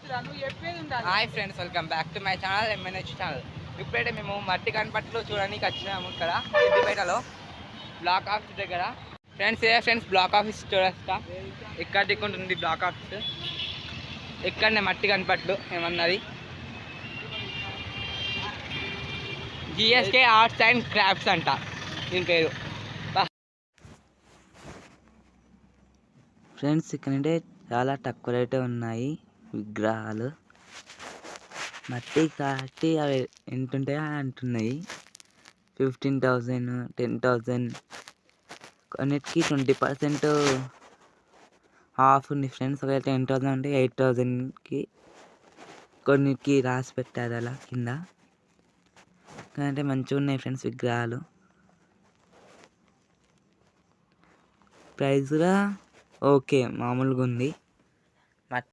Hi friends, welcome back to my channel MNH channel. ఇప్పుడైతే మేము మట్టి కనపట్లు చూడడానికి వచ్చినాము ఇక్కడ సిద్దిపేటలో బ్లాక్ ఆఫీస్ దగ్గర. ఫ్రెండ్స్ బ్లాక్ ఆఫీస్ చూడొస్తా. ఇక్కడ దిక్కుంటుంది బ్లాక్ ఆఫీస్. ఇక్కడనే మట్టి కనపట్లు ఏమన్నది జిఎస్కే ఆర్ట్స్ అండ్ క్రాఫ్ట్స్ అంట దీని పేరు. ఫ్రెండ్స్ ఇక్కడ చాలా తక్కువ రేటే ఉన్నాయి విగ్రహాలు. మట్టి కాటి అవి ఎంత ఉంటాయో అంటున్నాయి. 15,000, 10,000, కొన్నిటికి 20% ఆఫ్ ఉంది ఫ్రెండ్స్. ఒకవేళ 10,000 అంటే 8,000కి కొన్నిటికి రాసి పెట్టారు అలా కింద. కానీ మంచిగా ఉన్నాయి ఫ్రెండ్స్ విగ్రహాలు. ప్రైస్ కూడా ఓకే, మామూలుగా ఉంది.